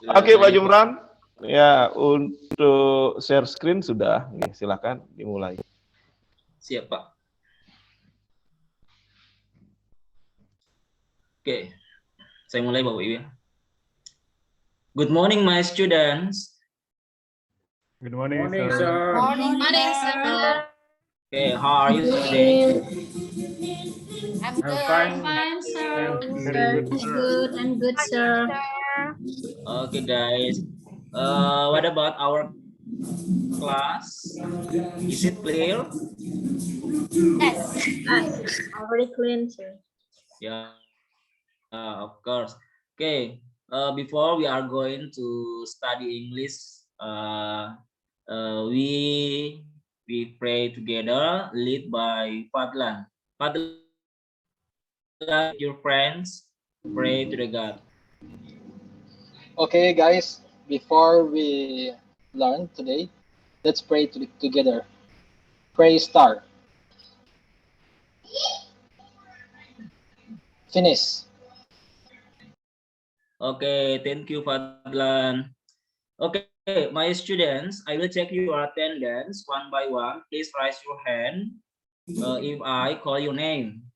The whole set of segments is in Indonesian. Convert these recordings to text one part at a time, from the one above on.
Oke, Pak Jumran. Ya, untuk share screen sudah. Nih, silakan dimulai. Siap, Pak. Oke, saya mulai Bapak Ibu ya. Good morning, my students. Good morning, Morning, sir. sir. Morning, sir. Okay, how are you today? I'm I'm good. fine. Fine, sir. Thank you. Very good, I'm sir. good. I'm good, sir. Okay, guys. What about our class? Is it clear? Yes. Already clean, sir. Yeah, of course. Okay. Before we are going to study English, we pray together, led by Fadlan. Fadlan, your friends, pray to the God. Okay, guys, before we learn today, let's pray together. Pray star. Finish. Okay, thank you, Fadlan. Okay, my students, I will check your attendance one by one. Please raise your hand if I call your name.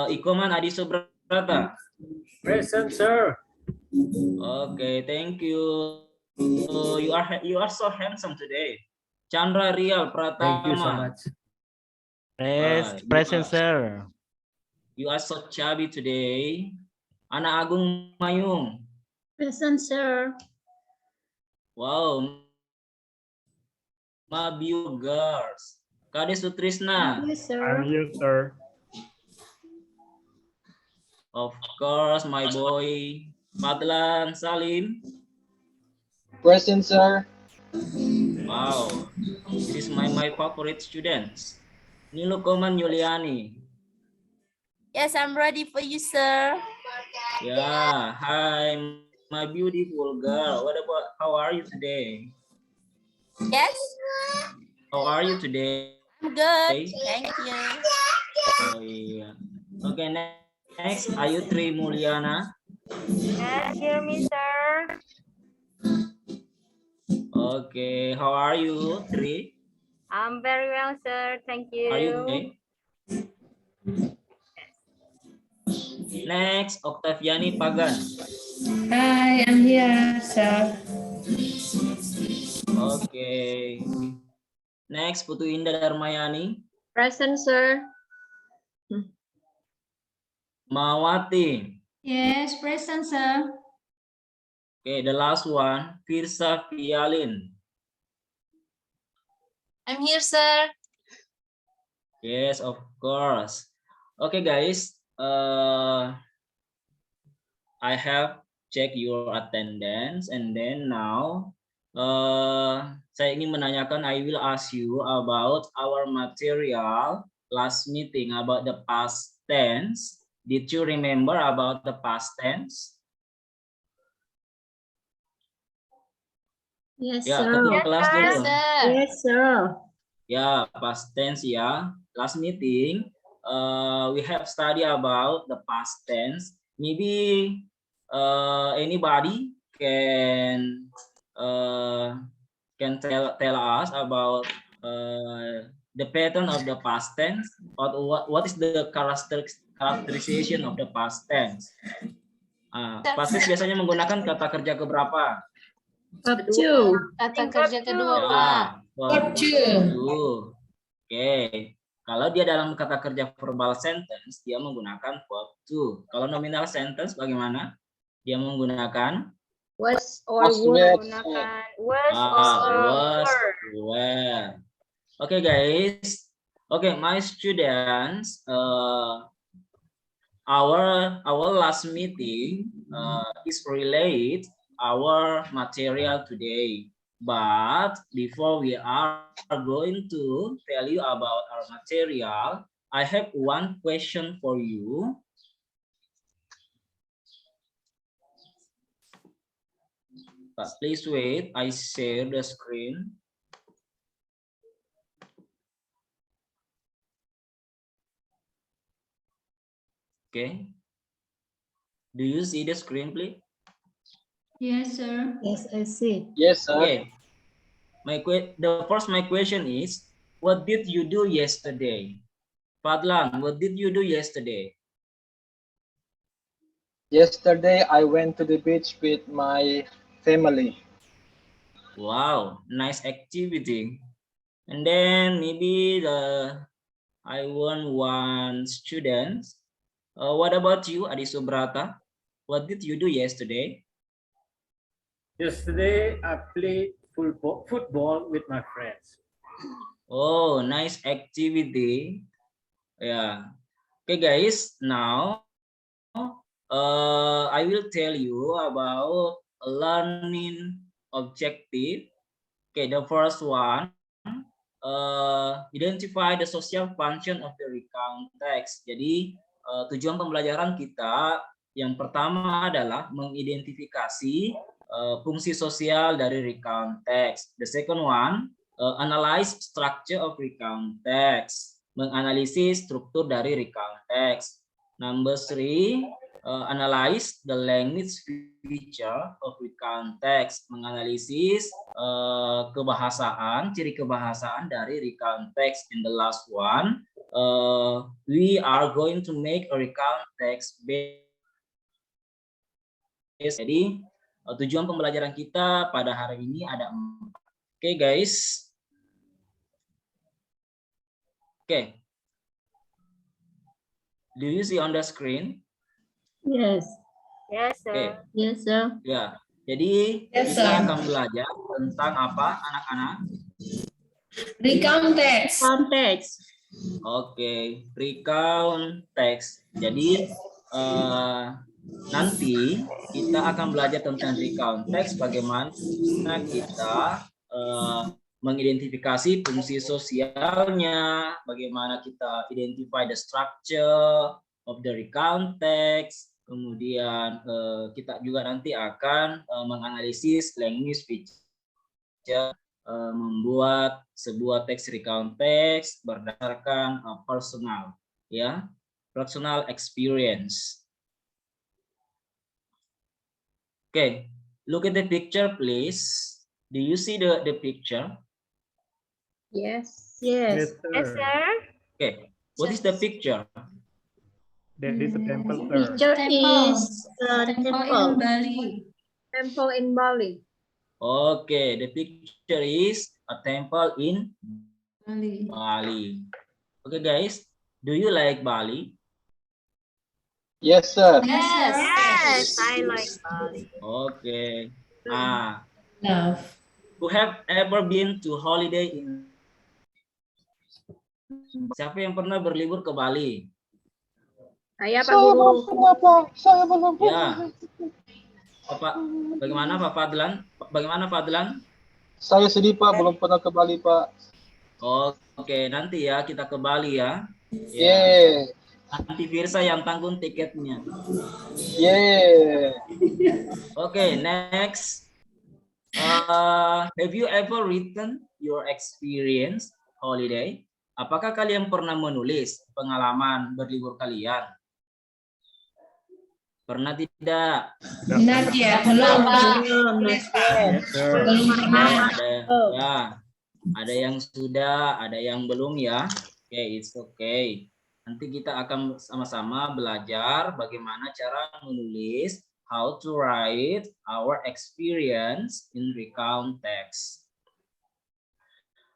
Ikoman Adi Subrata. Present, sir. Okay, thank you. You are so handsome today. Chandra Rial Pratama. Thank you so much. Present, sir. You are so chubby today. Ana Agung Mayung. Present, sir. Wow. Mabiu girls. Kade Sutrisna. Yes, I'm sir. here, sir. Of course, my boy. Fadlan Salim. Present, sir. Wow. This is my favorite students. Nilukoman Yuliani. Yes, I'm ready for you, sir. Yeah. Hi, my beautiful girl. How are you today? Yes, How are you today? I'm good. Thank you. Oh yeah. Okay, next. Ayu Tri Mulyana. Yes, hear me, sir. Okay, how are you, Tri? I'm very well, sir. Thank you. Are you okay? Next, Octaviani Pagan. Hi, I'm here, sir. Okay. Next, Putu Indah Darmayani. Present, sir. Mawati. Yes, present, sir. Okay, the last one, Firsa Fialin. I'm here, sir. Yes, of course. Okay, guys. I have checked your attendance, and then now, saya ingin menanyakan. I will ask you about our material last meeting about the past tense. Did you remember about the past tense? Yes, Ya, sir. ketua kelas dulu. Yes, sir. Ya, past tense ya. Last meeting, we have study about the past tense. Maybe anybody can tell us about the pattern of the past tense, or what is the characterization of the past tense. Past tense biasanya menggunakan kata kerja keberapa? Kedua. Kata kerja kedua, Pak. Verb to. Oke. Kalau dia dalam kata kerja verbal sentence, dia menggunakan verb to. Kalau nominal sentence bagaimana? Dia menggunakan Was or Was were. Menggunakan was or was, were. were. Okay, guys. Okay, my students, our last meeting is related our material today. But before we are going to tell you about our material, I have one question for you. But please wait, I share the screen. Okay. Do you see the screen, please? Yes, sir. Yes, I see. Yes, sir. Okay. My question is, what did you do yesterday? Fadlan, what did you do yesterday? Yesterday, I went to the beach with my family. Wow, nice activity. And then maybe I want one student. What about you, Adi Subrata? What did you do yesterday? Yesterday, I played football with my friends. Oh, nice activity. Yeah. Okay, guys. Now, I will tell you about learning objective. Okay, the first one, identify the social function of the recount text. Jadi, tujuan pembelajaran kita yang pertama adalah mengidentifikasi fungsi sosial dari recount text. The second one, analyze structure of recount text. Menganalisis struktur dari recount text. Number 3, analyze the language feature of recount text. Menganalisis kebahasaan, ciri kebahasaan dari recount text. And the last one, we are going to make a recount text based. Jadi tujuan pembelajaran kita pada hari ini ada 4. Oke, guys. Okay. Do you see on the screen? Yes. Yes, sir. Okay. Yes, sir. Ya. Jadi Yes, kita sir. akan belajar tentang apa, anak-anak? Recount text. Context. Oke, recount text. Jadi nanti kita akan belajar tentang recount text, bagaimana kita mengidentifikasi fungsi sosialnya, bagaimana kita identify the structure of the recount text, kemudian kita juga nanti akan menganalisis language feature, membuat sebuah teks recount text berdasarkan personal, ya, personal experience. Okay, look at the picture, please. Do you see the picture? Yes. Yes. Yes, sir. Okay, what is the picture? That is a temple, sir. Picture Temple. is the Temple in temple. Bali. Temple in Bali. Okay, the picture is a temple in Bali. Bali. Okay, guys, do you like Bali? Yes, sir. Yes. Yes, I like Bali. Okay. Love. Who have ever been to holiday in? Siapa yang pernah berlibur ke Bali? Saya Pak Guru. Saya belum Ya. Bapak, bagaimana Pak Fadlan? Bagaimana Fadlan? Saya sedih, Pak. Belum pernah ke Bali, Pak. Oke, nanti ya kita ke Bali ya. Yeah. Nanti Firsa yang tanggung tiketnya. Yeah. Oke, next. Have you ever written your experience holiday? Apakah kalian pernah menulis pengalaman berlibur kalian? Pernah tidak? Not yet. Belum, Pak. Yes, sir. Belum pernah. Ada yang sudah, ada yang belum ya. Oke, it's okay. Nanti kita akan sama-sama belajar bagaimana cara menulis, how to write our experience in recount text.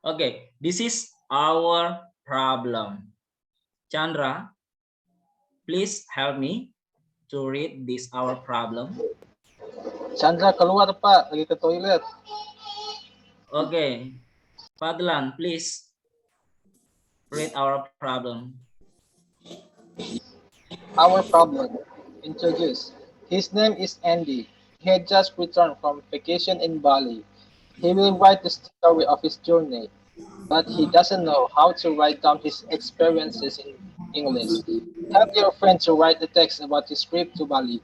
Okay, this is our problem. Chandra, please help me to read this our problem. Chandra keluar, Pak. Lagi ke toilet. Okay, Fadlan, please read our problem. Our problem. Introduce. His name is Andy. He had just returned from vacation in Bali. He will write the story of his journey, but he doesn't know how to write down his experiences in English. Help your friend to write the text about his trip to Bali.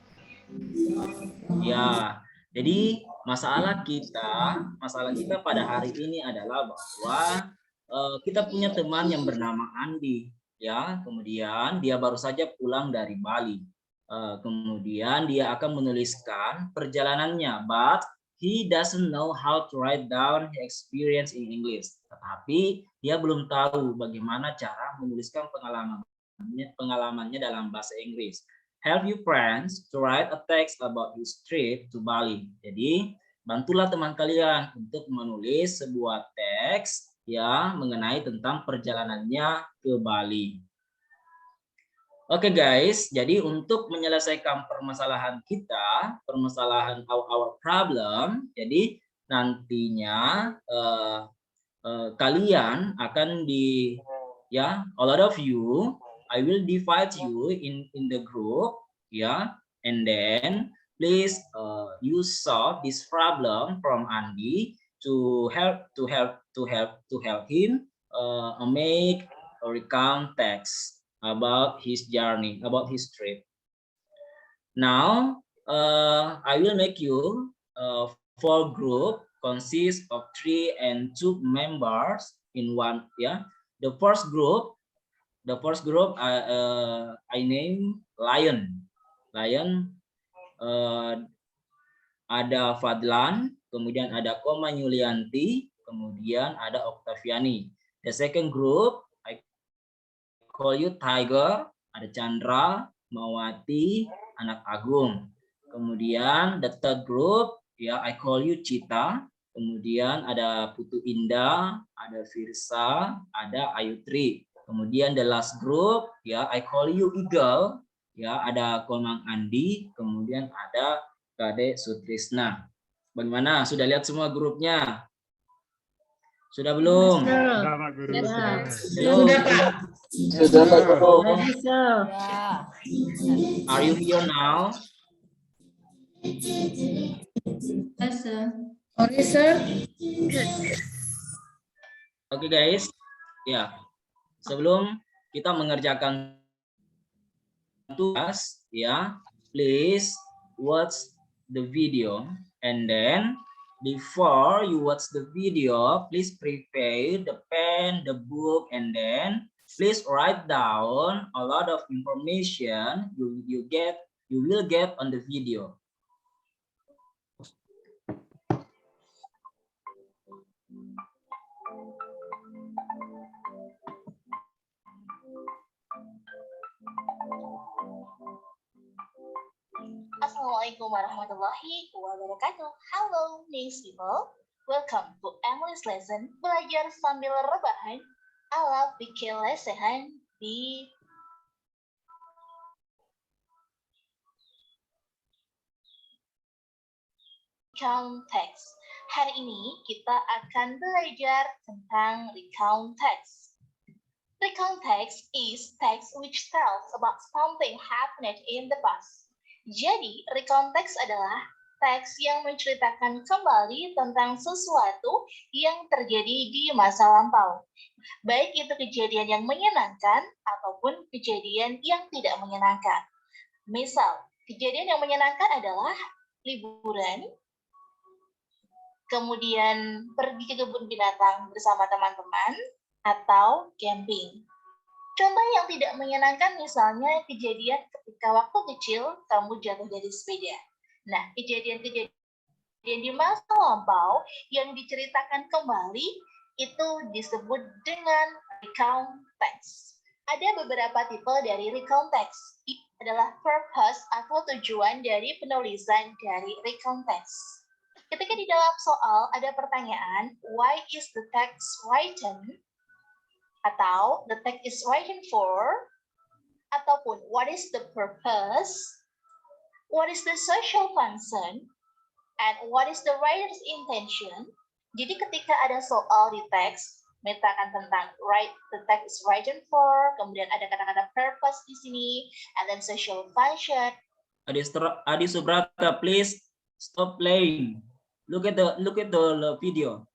Ya, jadi masalah kita pada hari ini adalah bahwa kita punya teman yang bernama Andi, ya. Kemudian dia baru saja pulang dari Bali. Kemudian dia akan menuliskan perjalanannya, but he doesn't know how to write down his experience in English. Tetapi dia belum tahu bagaimana cara menuliskan pengalamannya dalam bahasa Inggris. Help your friends to write a text about his trip to Bali. Jadi bantulah teman kalian untuk menulis sebuah teks ya mengenai tentang perjalanannya ke Bali. Oke guys, jadi untuk menyelesaikan permasalahan kita, permasalahan our problem, jadi nantinya kalian akan a lot of you, I will divide you in the group, and then please you solve this problem from Andi to help him make a recount text about his journey, about his trip. Now, I will make you 4 group consists of 3 and 2 members in one. The first group I name Lion. Ada Fadlan, kemudian ada Koma Yulianti, kemudian ada Oktaviani. The second group call you Tiger, ada Chandra, Mawati, Anak Agung. Kemudian the third group, I call you Cita. Kemudian ada Putu Indah, ada Firsa, ada Ayutri. Kemudian the last group, I call you Eagle, ada Komang Andi. Kemudian ada Kade Sutrisna. Bagaimana? Sudah lihat semua grupnya? Sudah belum? Sudah, Pak Guru. Sudah, Pak. Sudah, Pak Guru. Are you here now? Yes, sir. Sorry, sir. Oke guys, sebelum kita mengerjakan tugas, please watch the video, and then before you watch the video, please prepare the pen, the book, and then please write down a lot of information you will get on the video. Assalamualaikum warahmatullahi wabarakatuh. Hello, nice people. Welcome to English lesson belajar sambil rebahan ala pikir lesehan di recount text. Hari ini kita akan belajar tentang recount text. Recount text is text which tells about something happened in the past. Jadi, recount text adalah teks yang menceritakan kembali tentang sesuatu yang terjadi di masa lampau. Baik itu kejadian yang menyenangkan ataupun kejadian yang tidak menyenangkan. Misal, kejadian yang menyenangkan adalah liburan, kemudian pergi ke kebun binatang bersama teman-teman, atau camping. Contoh yang tidak menyenangkan misalnya kejadian ketika waktu kecil kamu jatuh dari sepeda. Nah, kejadian-kejadian di masa lampau yang diceritakan kembali itu disebut dengan recount text. Ada beberapa tipe dari recount text. Ini adalah purpose atau tujuan dari penulisan dari recount text. Ketika di dalam soal ada pertanyaan, why is the text written? Atau the text is written for, ataupun what is the purpose, what is the social function, and what is the writer's intention. Jadi ketika ada soal di teks, mengatakan tentang the text is written for, kemudian ada kata-kata purpose di sini, and then social function. Adi Subrata, please stop playing. Look at the video.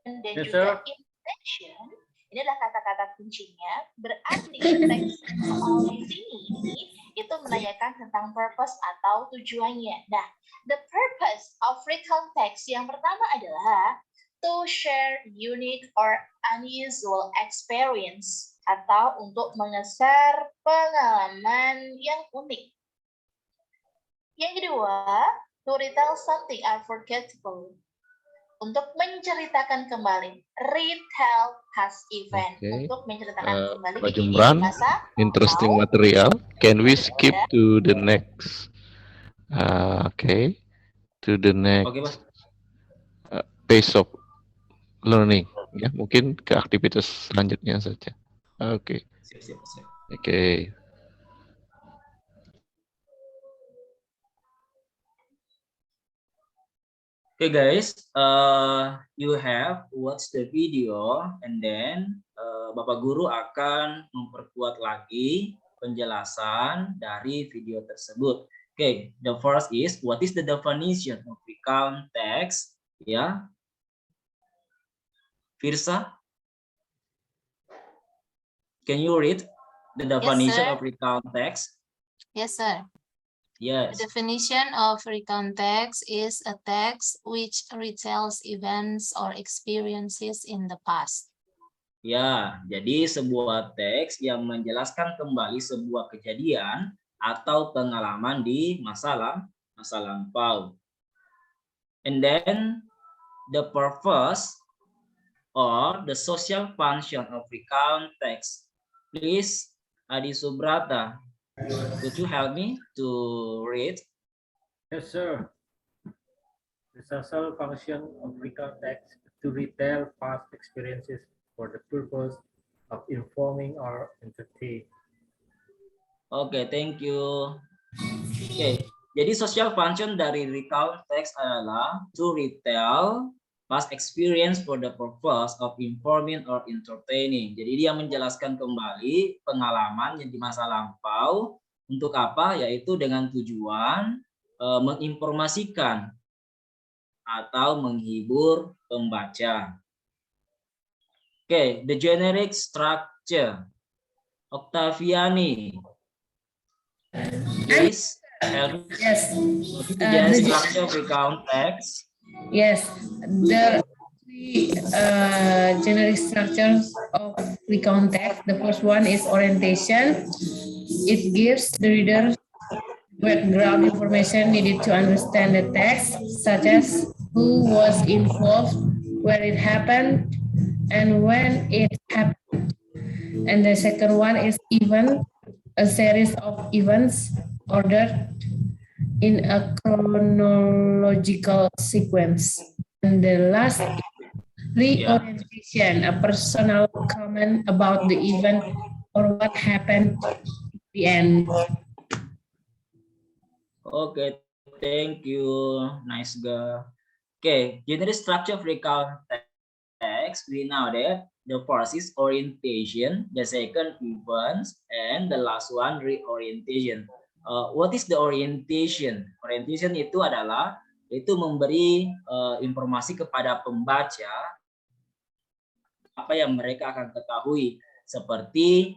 Dan Yes, juga sir. intention, ini adalah kata-kata kuncinya, berarti teks soal di sini itu menanyakan tentang purpose atau tujuannya. Nah, the purpose of recount text yang pertama adalah to share unique or unusual experience. atau untuk mengeser pengalaman yang unik. Yang kedua, to retell something unforgettable. Untuk menceritakan kembali, retell past event. Oke. Untuk menceritakan kembali Pak kejadian Jumran, di masa interesting lalu. material. Can we skip to the next? Okay, to the next Oke, Mas. phase of learning. Ya, mungkin ke aktivitas selanjutnya saja. Oke, Siap. oke. Okay, guys, you have watched the video, and then Bapak Guru akan memperkuat lagi penjelasan dari video tersebut. Okay, the first is, what is the definition of recount text? Ya, Firsa, can you read the definition sir. of recount text? Yes, sir. Yes. The definition of recount text is a text which retells events or experiences in the past. Ya, jadi sebuah teks yang menjelaskan kembali sebuah kejadian atau pengalaman di masa lampau. And then the purpose or the social function of recount text. Please, Adi Subrata, could you help me to read? Yes, sir. The social function of recount text to retell past experiences for the purpose of informing or entertaining. Oke, thank you. Oke, jadi social function dari recount text adalah to retell past experience for the purpose of informing or entertaining. Jadi dia menjelaskan kembali pengalaman yang di masa lampau untuk apa? Yaitu dengan tujuan menginformasikan atau menghibur pembaca. Oke, the generic structure. Octaviani, please help. Yes. The generic structure of recount text. Yes, the three generic structures of recount text. The first one is orientation. It gives the reader background information needed to understand the text, such as who was involved, where it happened, and when it happened. And the second one is event, a series of events ordered in a chronological sequence. And the last is reorientation, a personal comment about the event or what happened at the end. Okay, thank you. Nice girl. Okay, generic structure of recount text. We know that the first is orientation, the second events, and the last one reorientation. What is the orientation? Orientation itu adalah memberi informasi kepada pembaca apa yang mereka akan ketahui, seperti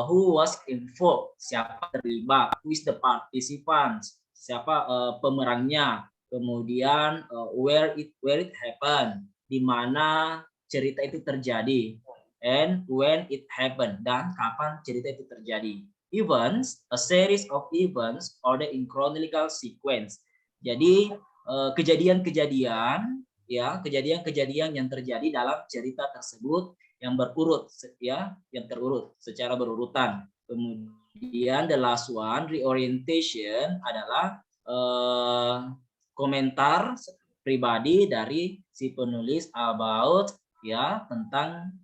who was involved, siapa terlibat, who is the participants, siapa pemerannya, kemudian where it happened, di mana cerita itu terjadi, and when it happened, dan kapan cerita itu terjadi. Events, a series of events ordered in chronological sequence. Jadi kejadian-kejadian yang terjadi dalam cerita tersebut yang berurut, ya, yang terurut secara berurutan. Kemudian the last one, reorientation, adalah komentar pribadi dari si penulis about, ya, tentang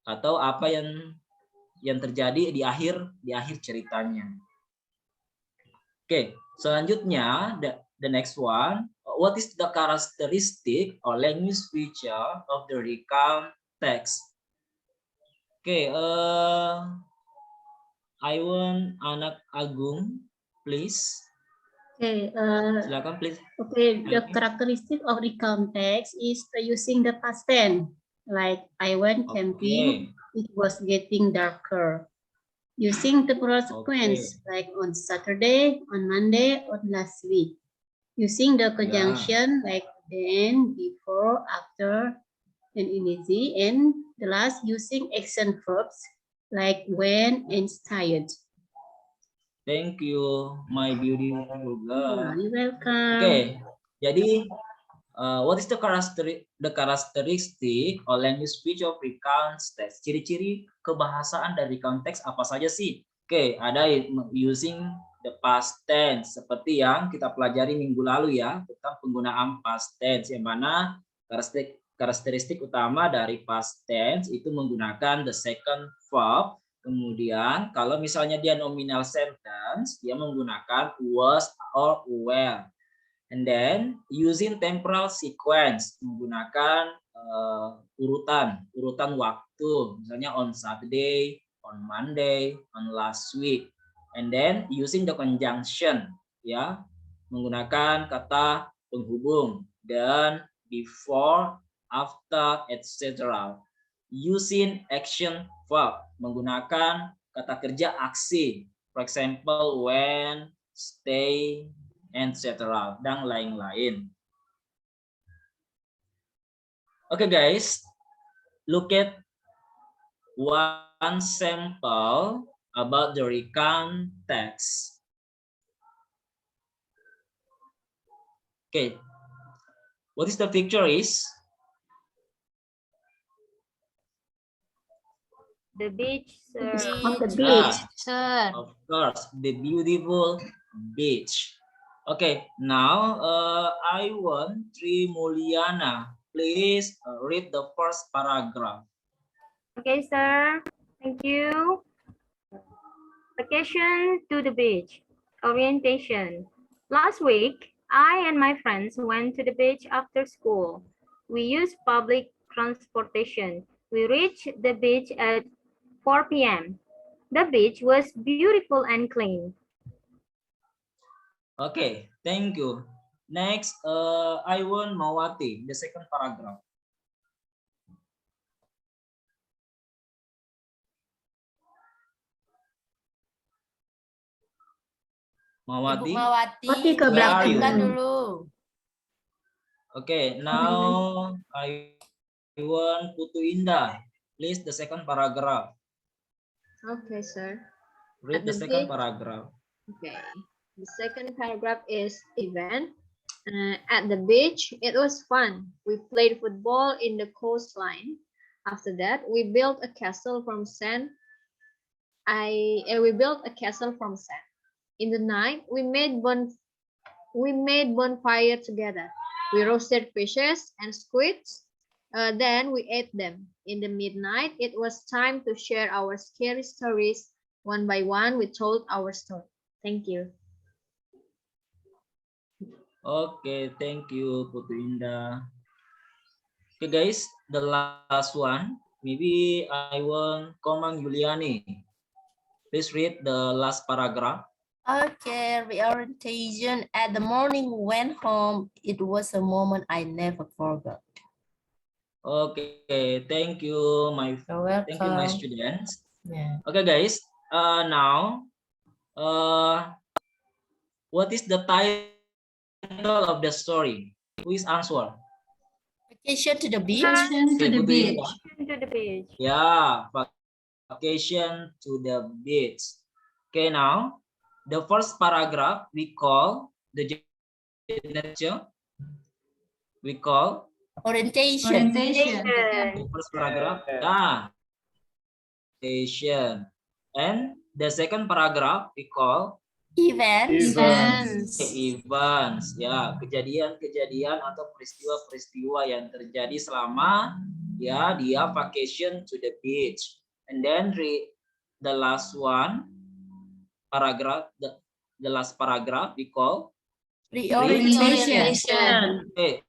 atau apa yang terjadi di akhir ceritanya. Oke, selanjutnya the next one, what is the characteristic or language feature of the recount text? Oke, I want Anak Agung, please. Okay, Silakan, please. okay, the characteristic of recount text is using the past tense. Like I went camping, it was getting darker. Using temporal sequence, like on Saturday, on Monday, on last week. Using the conjunction, like then, before, after, and in easy, and The last, using action verbs like when and tired. Thank you, my beautiful girl. You're welcome. Okay, jadi what is the characteristic or language speech of recount text? Ciri-ciri kebahasaan dari recount text apa saja sih? Oke, ada using the past tense seperti yang kita pelajari minggu lalu ya, tentang penggunaan past tense, yang mana karakteristik utama dari past tense itu menggunakan the second verb. Kemudian kalau misalnya dia nominal sentence, dia menggunakan was or were. And then using temporal sequence, menggunakan urutan waktu, misalnya on Saturday, on Monday, on last week. And then using the conjunction, ya, menggunakan kata penghubung, dan before, after, etc. Using action verb, menggunakan kata kerja aksi, for example when, stay, etc. dan lain-lain. Okay guys, look at one sample about the recount text. Okay, what is the picture is? The beach, sir. The beach, sir. Of course, the beautiful beach. Okay, now I want Trimuliana. Please read the first paragraph. Okay, sir. Thank you. Vacation to the beach. Orientation. Last week, I and my friends went to the beach after school. We used public transportation. We reached the beach at 4 p.m. The beach was beautiful and clean. Okay, thank you. Next, I want Mawati, the second paragraph. Mawati, Mawati ke where are belakang you? dulu. Okay, now I want Putu Indah. Please, the second paragraph. Okay, sir. Read the second paragraph. Okay. The second paragraph is event. At the beach, it was fun. We played football in the coastline. After that, we built a castle from sand. We built a castle from sand. In the night, we made bonfire together. We roasted fishes and squids. Then we ate them. In the midnight, it was time to share our scary stories. One by one, we told our story. Thank you. Okay, thank you, Putu Indah. Okay, guys, the last one. Maybe I want Komang Yuliani. Please read the last paragraph. Okay, reorientation. At the morning, went home. It was a moment I never forgot. Okay, thank you, my students. Yeah. Okay, guys. Now, what is the title of the story? Who is answer? Vacation to the beach. Vacation to the beach. To the beach. Yeah, vacation to the beach. Okay, now the first paragraph we call the generation. We call orientation. The first paragraph, yeah, orientation. And the second paragraph we call events. Events, ya, kejadian-kejadian atau peristiwa-peristiwa yang terjadi selama ya dia vacation to the beach. And then the last one paragraph, the last paragraph we call reorientation. Okay.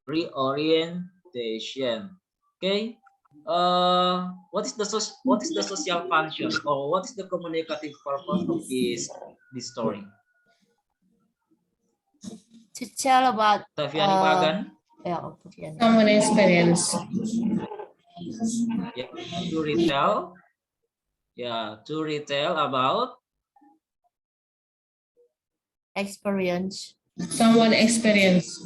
Reorientation. Okay. What is the social function, or what is the communicative purpose of this story? To tell about Taviani Pagan. Common experience. Yeah, to retell. Yeah, to retell about experience. Someone experience.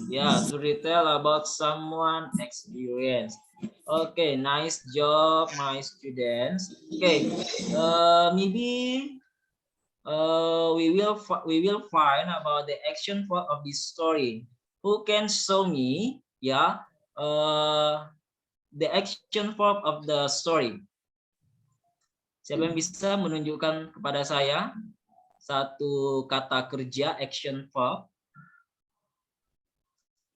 Yeah, to retell about someone experience. Okay, nice job, my students. Okay, maybe we will find about the action verb of this story. Who can show me, yeah, the action verb of the story? Siapa yang bisa menunjukkan kepada saya satu kata kerja action verb?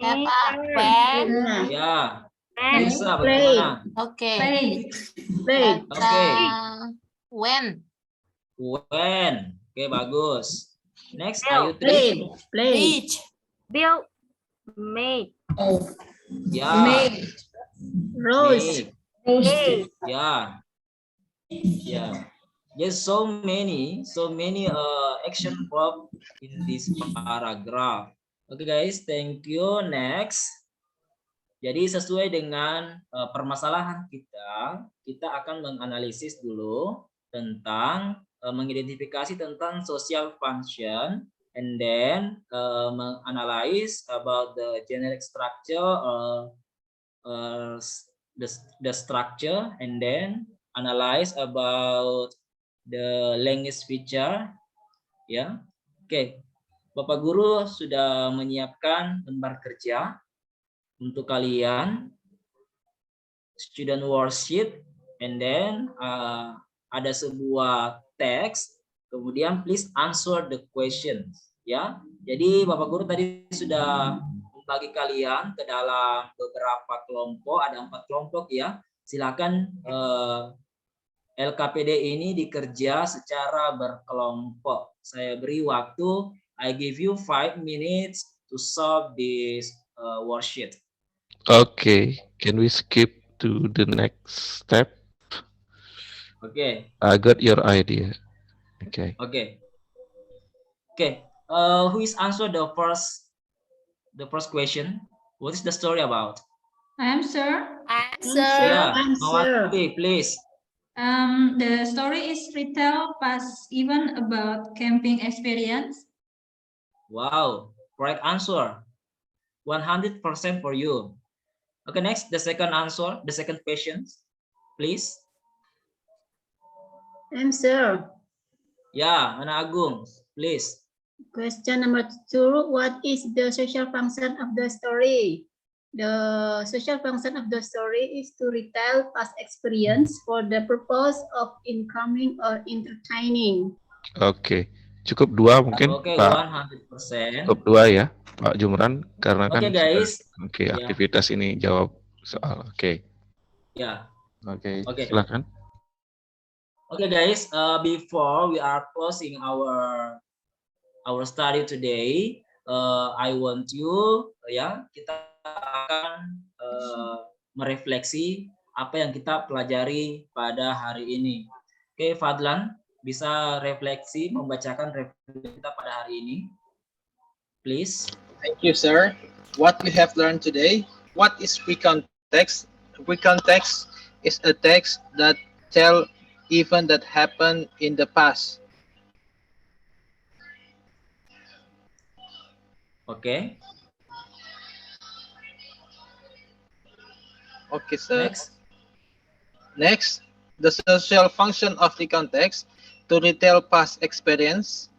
Ya, Pak. When. Ya, Play. bisa bagaimana? Oke. Play. Oke. When. When. Oke, bagus. Next, ayo Play. Play. Teach. Build. Made. Oh, Ya. make. Rose. Make. Ya. Ya. There's so many action verb in this paragraph. Oke guys, thank you. Next. Jadi sesuai dengan permasalahan kita akan menganalisis dulu tentang mengidentifikasi tentang social function, and then menganalize about the generic structure, the structure, and then analyze about the language feature. Ya, oke. Bapak Guru sudah menyiapkan lembar kerja untuk kalian, student worksheet, and then ada sebuah teks, kemudian please answer the questions. Ya, jadi Bapak Guru tadi sudah membagi kalian ke dalam beberapa kelompok, ada 4 kelompok ya. Silakan LKPD ini dikerja secara berkelompok. Saya beri waktu. I give you 5 minutes to solve this worksheet. Okay, can we skip to the next step? Okay. I got your idea. Okay. Okay. Okay. Who is answer the first question? What is the story about? Answer. Yeah, Mawati, please. The story is retell past even about camping experience. Wow, correct answer. 100% for you. Okay, next, the second answer, the second question, please. Answer. Yeah, Ana Agung, please. Question number 2. What is the social function of the story? The social function of the story is to retell past experience for the purpose of informing or entertaining. Oke, cukup 2 mungkin Oke, Pak. 100%. Cukup 2 ya, Pak Jumran, karena Oke, kan guys. Oke, Ya. aktivitas ini jawab soal. Oke. Ya. Oke, Oke. silakan. Okay, guys. Before we are closing our study today, I want you, ya, kita akan merefleksi apa yang kita pelajari pada hari ini. Oke, Fadlan, bisa refleksi, membacakan refleksi kita pada hari ini, please. Thank you, sir. What we have learned today. What is recount text? Recount text is a text that tell event that happened in the past. Okay. Okay, sir. Next. Next, the social function of recount text to retell past experience,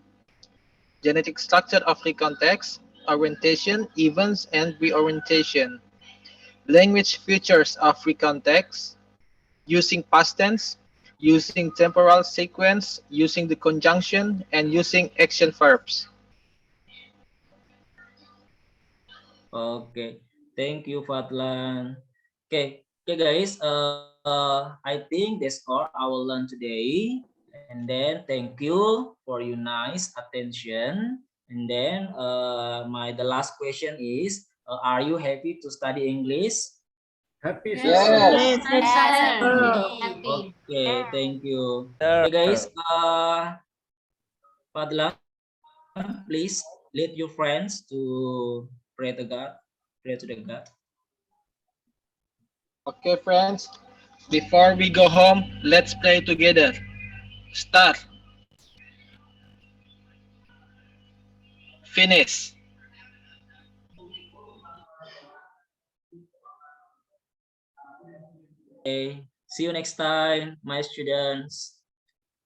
genetic structure of recount text, orientation, events, and reorientation, language features of recount text, using past tense, using temporal sequence, using the conjunction, and using action verbs. Okay, thank you, Fadlan. Okay, guys. I think that's all I will learn today. And then thank you for your nice attention. And then the last question is, are you happy to study English? Happy, sir. Yes. Okay, thank you. Okay, guys. Fadlan, please lead your friends to pray to God. Pray to the God. Okay, friends. Before we go home, let's pray together. Start. Finish. Okay. See you next time, my students.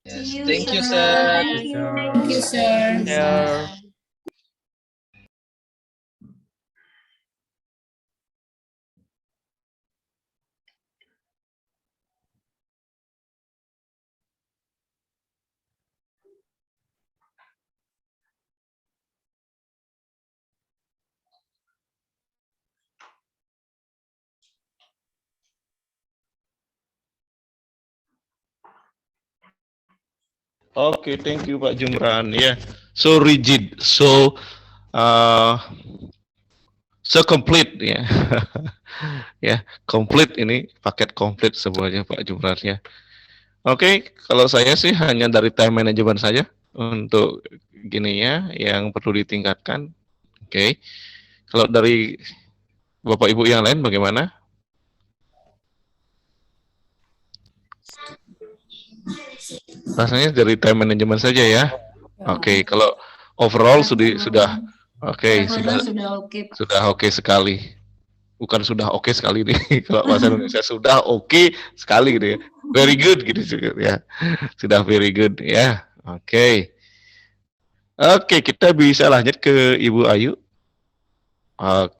Yes. See you, Thank you, sir. sir. Thank you, sir. Yeah. Okay, thank you Pak Jumran. Yeah, so rigid, so so complete ya. Ya, komplit ini paket komplit semuanya Pak Jumran ya. Oke, kalau saya sih hanya dari time management saja untuk gini ya yang perlu ditingkatkan. Oke. Kalau dari Bapak Ibu yang lain bagaimana? Rasanya dari time management saja ya. Oke, kalau overall sudah oke, sudah oke sekali. Bukan sudah oke sekali nih. Kalau bahasa Indonesia sudah oke sekali gitu ya. Very good gitu juga ya. Sudah very good ya. Oke. Oke, kita bisa lanjut ke Ibu Ayu. Oke.